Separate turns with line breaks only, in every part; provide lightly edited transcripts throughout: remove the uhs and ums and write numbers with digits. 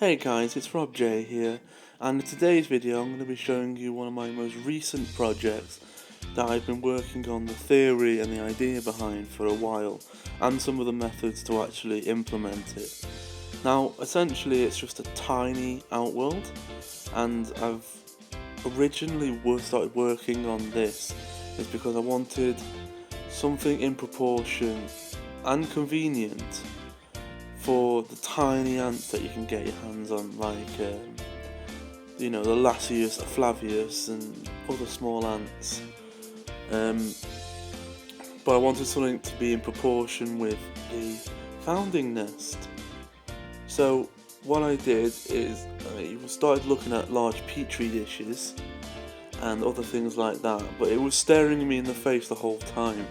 Hey guys, it's Rob J here, and in today's video I'm going to be showing you one of my most recent projects that I've been working on the theory and the idea behind for a while, and some of the methods to actually implement it. Now, essentially it's just a tiny Outworld, and I've originally started working on this is because I wanted something in proportion and convenient for the tiny ants that you can get your hands on, like the Lasius Flavus and other small ants. But I wanted something to be in proportion with the founding nest. So what I did is I started looking at large petri dishes and other things like that, but it was staring me in the face the whole time.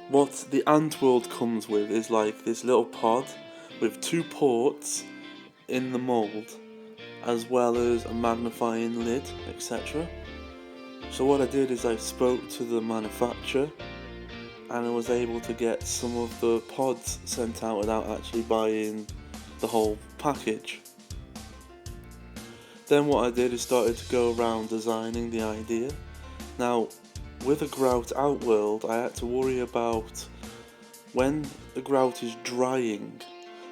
What the ant world comes with is like this little pod with 2 ports in the mould, as well as a magnifying lid, etc. So what I did is I spoke to the manufacturer, and I was able to get some of the pods sent out without actually buying the whole package. Then what I did is started to go around designing the idea. Now, with a grout Outworld, I had to worry about when the grout is drying.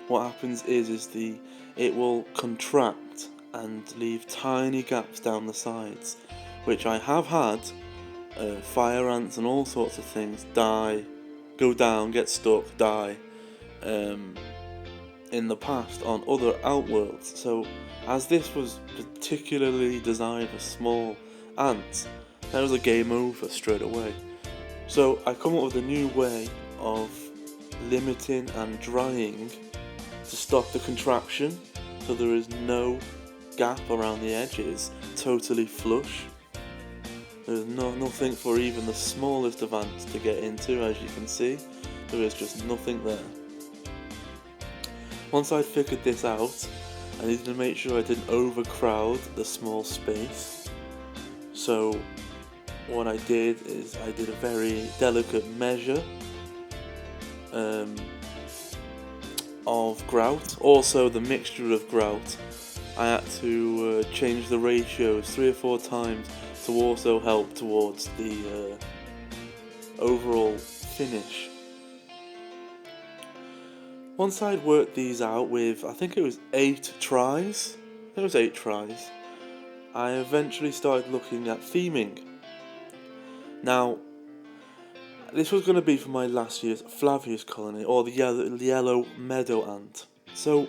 What happens is it will contract and leave tiny gaps down the sides, which I have had fire ants and all sorts of things go down, get stuck, die in the past on other Outworlds. So as this was particularly designed for small ants, that was a game over straight away. So I come up with a new way of limiting and drying to stop the contraction, so there is no gap around the edges, totally flush. There's nothing for even the smallest of ants to get into. As you can see, there is just nothing there. Once I'd figured this out, I needed to make sure I didn't overcrowd the small space. So what I did is I did a very delicate measure of grout. Also the mixture of grout, I had to change the ratios 3 or 4 times to also help towards the overall finish. Once I'd worked these out with, I think it was 8 tries, I eventually started looking at theming. Now, this was going to be for my Lasius Flavus colony, or the yellow meadow ant. So,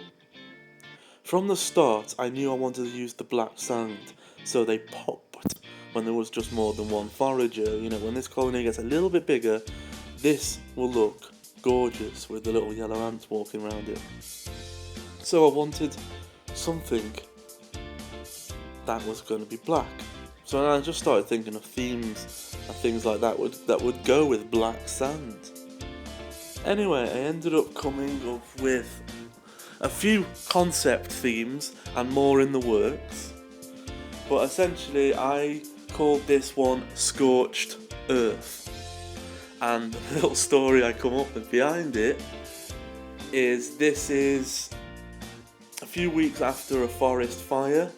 from the start, I knew I wanted to use the black sand, so they popped when there was just more than one forager. You know, when this colony gets a little bit bigger, this will look gorgeous with the little yellow ants walking around it. So I wanted something that was going to be black. So I just started thinking of themes and things like that would go with black sand. Anyway, I ended up coming up with a few concept themes and more in the works. But essentially I called this one Scorched Earth. And the little story I come up with behind it is this is a few weeks after a forest fire.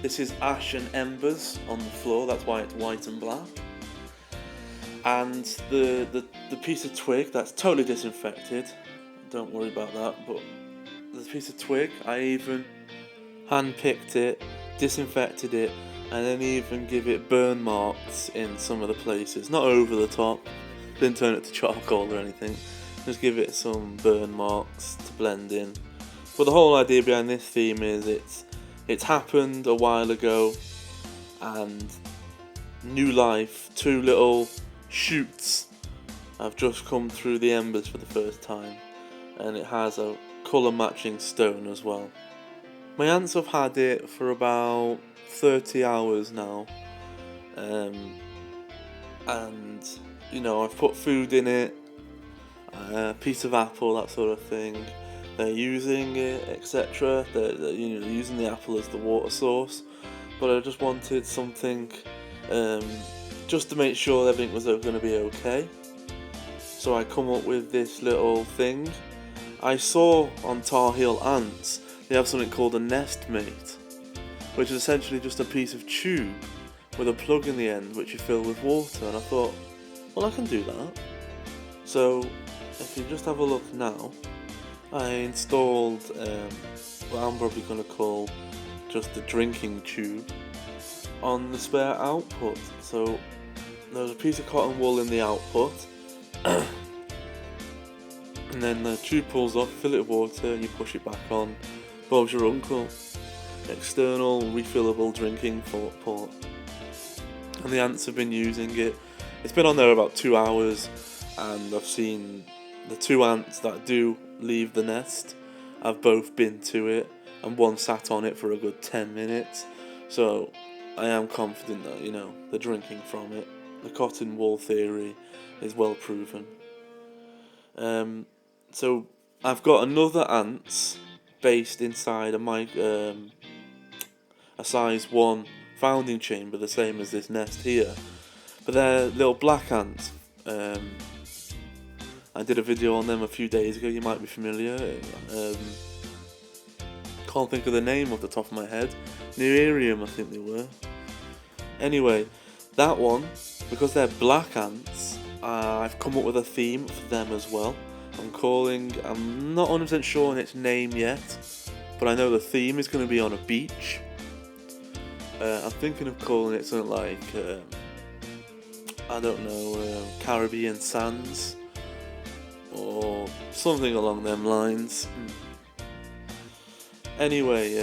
This is ash and embers on the floor, that's why it's white and black. And the piece of twig that's totally disinfected, don't worry about that, but the piece of twig, I even hand-picked it, disinfected it, and then even give it burn marks in some of the places. Not over the top, didn't turn it to charcoal or anything, just give it some burn marks to blend in. But the whole idea behind this theme is it's happened a while ago, and new life, 2 little shoots have just come through the embers for the first time, and it has a colour matching stone as well. My ants have had it for about 30 hours now, and you know, I've put food in it, a piece of apple, that sort of thing. They're using it, etc. They're using the apple as the water source, but I just wanted something just to make sure everything was going to be okay. So I come up with this little thing. I saw on Tar Heel Ants they have something called a nest mate, which is essentially just a piece of tube with a plug in the end which you fill with water, and I thought, well, I can do that. So if you just have a look now, I installed what I'm probably going to call just the drinking tube on the spare output. So there's a piece of cotton wool in the output, and then the tube pulls off, fill it with water, and you push it back on. Bob's your uncle. External refillable drinking port. And the ants have been using it. It's been on there about 2 hours, and I've seen the 2 ants that do leave the nest have both been to it, and one sat on it for a good 10 minutes. So I am confident that, you know, they're drinking from it. The cotton wool theory is well proven. So I've got another ants based inside a size 1 founding chamber, the same as this nest here, but they're little black ants. I did a video on them a few days ago, you might be familiar. Can't think of the name off the top of my head. Neurium, I think they were. Anyway, that one, because they're black ants, I've come up with a theme for them as well. I'm not 100% sure on its name yet, but I know the theme is going to be on a beach. I'm thinking of calling it something like, I don't know, Caribbean Sands, or something along them lines. Anyway,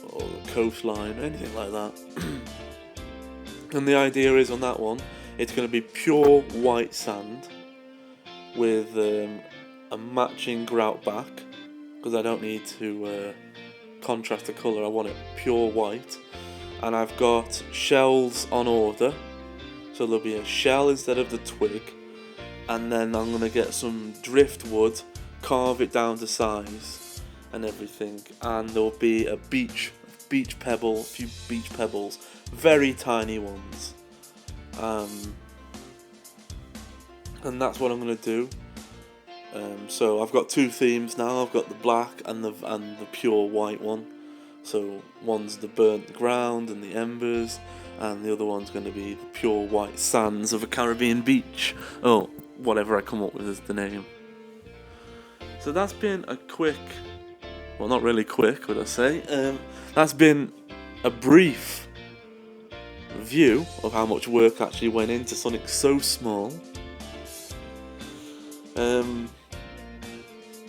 or the coastline, anything like that. And the idea is on that one, it's going to be pure white sand with a matching grout back, because I don't need to contrast the colour, I want it pure white. And I've got shells on order, so there'll be a shell instead of the twig, and then I'm going to get some driftwood, carve it down to size and everything, and there'll be a few beach pebbles, very tiny ones, and that's what I'm going to do. So I've got 2 themes now. I've got the black and the pure white one. So one's the burnt ground and the embers, and the other one's going to be the pure white sands of a Caribbean beach. Oh, whatever I come up with is the name. So that's been a quick, well, not really quick, would I say? That's been a brief view of how much work actually went into something so small.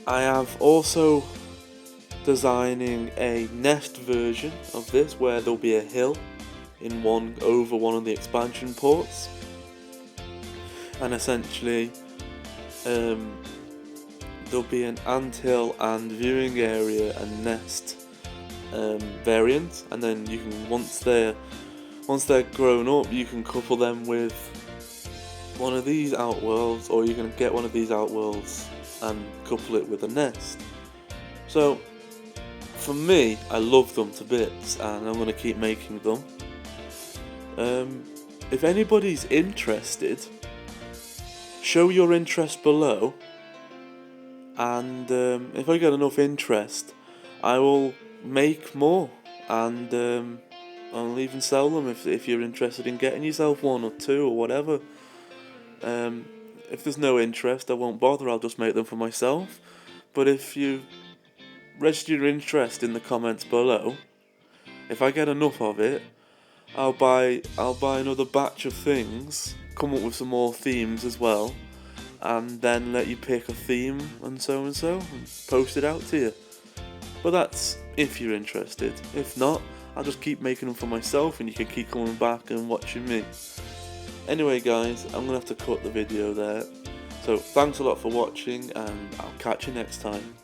I have also designing a nest version of this where there'll be a hill over one of the expansion ports, and essentially there'll be an anthill and viewing area and nest variant, and then you can once they're grown up, you can couple them with one of these Outworlds, or you can get one of these Outworlds and couple it with a nest. So for me, I love them to bits, and I'm going to keep making them. If anybody's interested, show your interest below, and if I get enough interest, I will make more, and I'll even sell them if you're interested in getting yourself 1 or 2 or whatever. If there's no interest, I won't bother, I'll just make them for myself. But if you register your interest in the comments below, if I get enough of it, I'll buy another batch of things, come up with some more themes as well, and then let you pick a theme and so, and post it out to you. But that's if you're interested. If not, I'll just keep making them for myself, and you can keep coming back and watching me. Anyway guys, I'm going to have to cut the video there. So thanks a lot for watching, and I'll catch you next time.